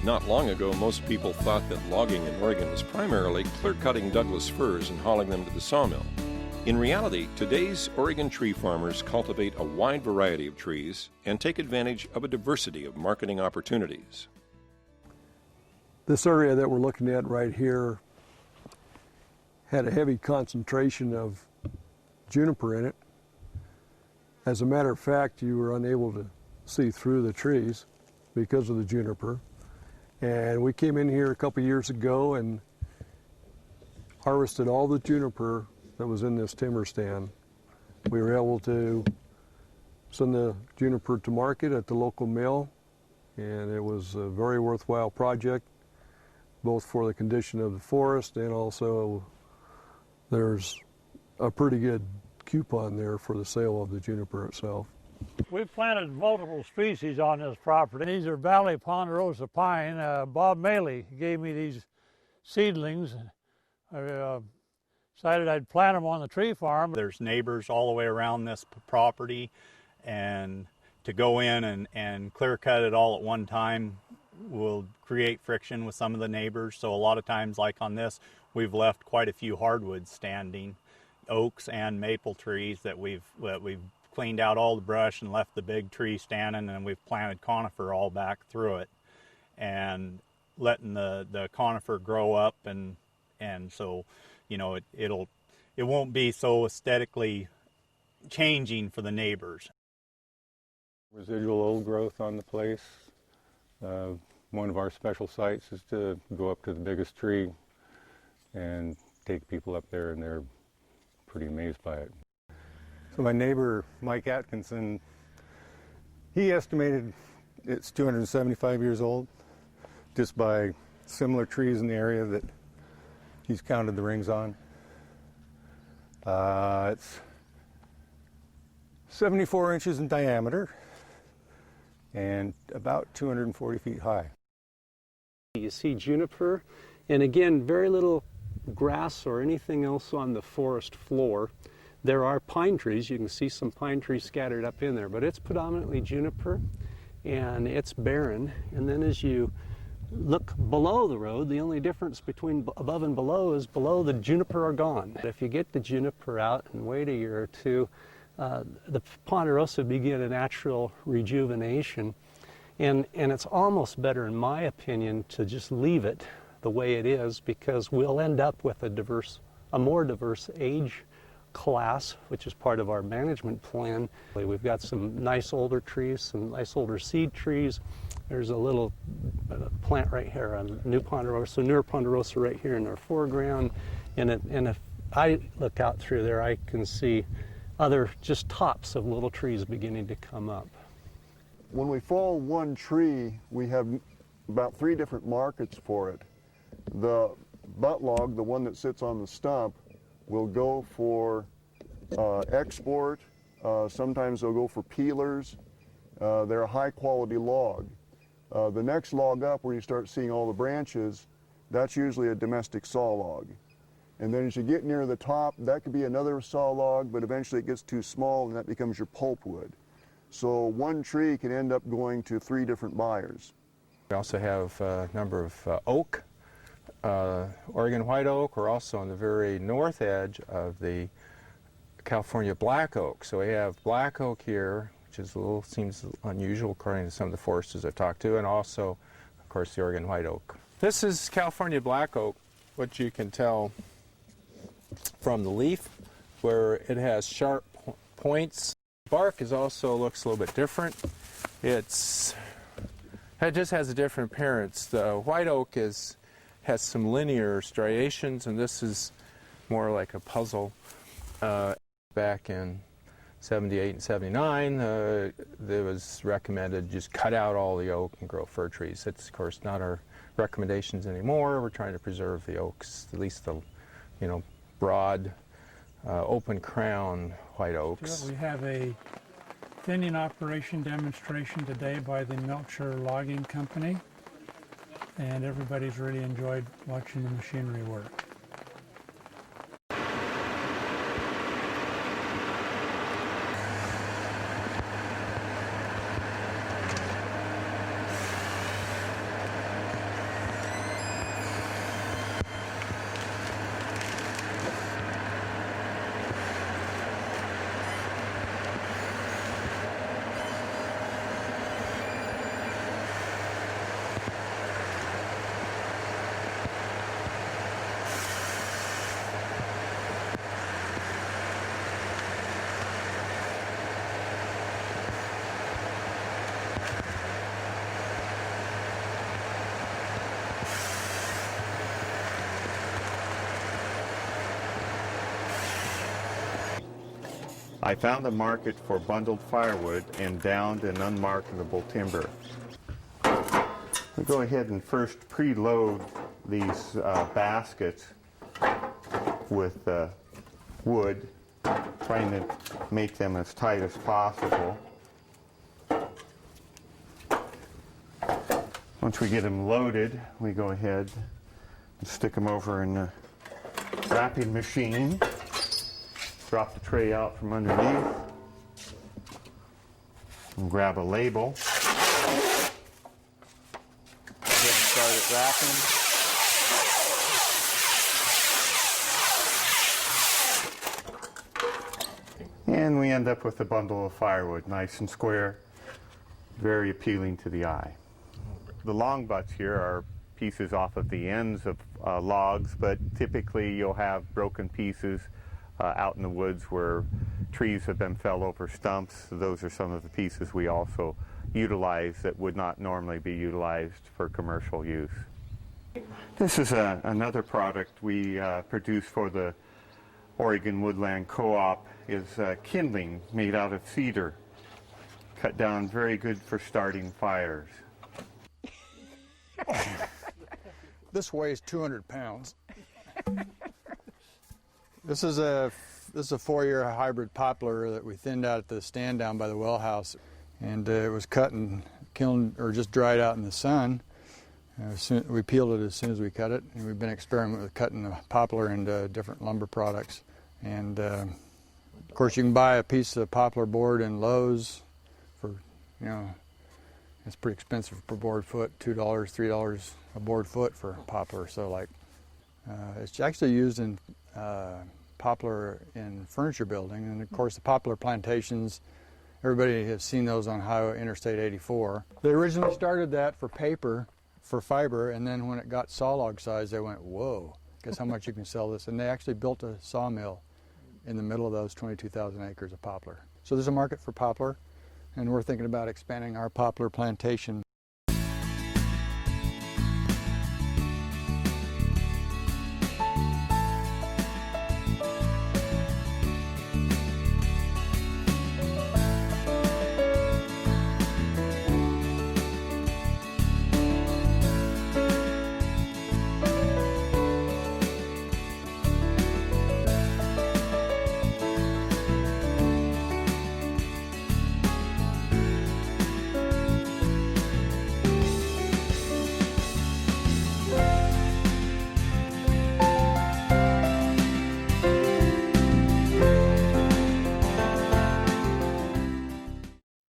Not long ago, most people thought that logging in Oregon was primarily clear-cutting Douglas firs and hauling them to the sawmill. In reality, today's Oregon tree farmers cultivate a wide variety of trees and take advantage of a diversity of marketing opportunities. This area that we're looking at right here had a heavy concentration of juniper in it. As a matter of fact, you were unable to see through the trees because of the juniper. And we came in here a couple years ago and harvested all the juniper that was in this timber stand. We were able to send the juniper to market at the local mill, and it was a very worthwhile project, both for the condition of the forest and also there's a pretty good coupon there for the sale of the juniper itself. We've planted multiple species on this property. These are Valley Ponderosa pine. Bob Maley gave me these seedlings. I decided I'd plant them on the tree farm. There's neighbors all the way around this property, and to go in and clear cut it all at one time will create friction with some of the neighbors. So a lot of times, like on this, we've left quite a few hardwoods standing, oaks and maple trees that we've cleaned out all the brush and left the big tree standing, and we've planted conifer all back through it and letting the conifer grow up, and so, you know, it won't be so aesthetically changing for the neighbors. Residual old growth on the place. One of our special sites is to go up to the biggest tree and take people up there, and they're pretty amazed by it. So my neighbor, Mike Atkinson, he estimated it's 275 years old just by similar trees in the area that he's counted the rings on. It's 74 inches in diameter and about 240 feet high. You see juniper, and again, very little grass or anything else on the forest floor. There are pine trees. You can see some pine trees scattered up in there, but it's predominantly juniper, and it's barren. And then as you look below the road, the only difference between above and below is below the juniper are gone. If you get the juniper out and wait a year or two, the ponderosa begin a natural rejuvenation, and it's almost better, in my opinion, to just leave it the way it is, because we'll end up with a more diverse age class, which is part of our management plan. We've got some nice older trees, some nice older seed trees. There's a little plant right here, a newer ponderosa right here in our foreground. And if I look out through there, I can see other just tops of little trees beginning to come up. When we fall one tree, we have about 3 different markets for it. The butt log, the one that sits on the stump, will go for export. Sometimes they'll go for peelers. They're a high quality log. The next log up, where you start seeing all the branches, that's usually a domestic saw log. And then as you get near the top, that could be another saw log, but eventually it gets too small and that becomes your pulpwood. So one tree can end up going to 3 different buyers. We also have a number of oak. Oregon white oak. We're also on the very north edge of the California black oak. So we have black oak here, which is seems unusual according to some of the foresters I've talked to, and also, of course, the Oregon white oak. This is California black oak, which you can tell from the leaf, where it has sharp points. Bark also looks a little bit different. It just has a different appearance. The white oak has some linear striations, and this is more like a puzzle. Back in 78 and 79, it was recommended just cut out all the oak and grow fir trees. It's, of course, not our recommendations anymore. We're trying to preserve the oaks, at least the, broad, open crown white oaks. We have a thinning operation demonstration today by the Melcher Logging Company, and everybody's really enjoyed watching the machinery work. I found a market for bundled firewood and downed and unmarketable timber. We go ahead and first preload these baskets with wood, trying to make them as tight as possible. Once we get them loaded, we go ahead and stick them over in the wrapping machine. Drop the tray out from underneath and grab a label. Go ahead and start it wrapping. And we end up with a bundle of firewood, nice and square, very appealing to the eye. The long butts here are pieces off of the ends of logs, but typically you'll have broken pieces out in the woods where trees have been felled over stumps. Those are some of the pieces we also utilize that would not normally be utilized for commercial use. This is another product we produce for the Oregon Woodland Co-op, is kindling made out of cedar. Cut down, very good for starting fires. This weighs 200 pounds. This is a 4-year hybrid poplar that we thinned out at the stand down by the well house, and it was cut and kilned or just dried out in the sun. We peeled it as soon as we cut it, and we've been experimenting with cutting the poplar into different lumber products. And of course, you can buy a piece of poplar board in Lowe's for, it's pretty expensive per board foot, $2, $3 a board foot for poplar. So like, it's actually used in poplar in furniture building, and of course the poplar plantations, everybody has seen those on Highway Interstate 84. They originally started that for paper, for fiber, and then when it got sawlog size, they went, whoa, guess how much you can sell this? And they actually built a sawmill in the middle of those 22,000 acres of poplar. So there's a market for poplar, and we're thinking about expanding our poplar plantation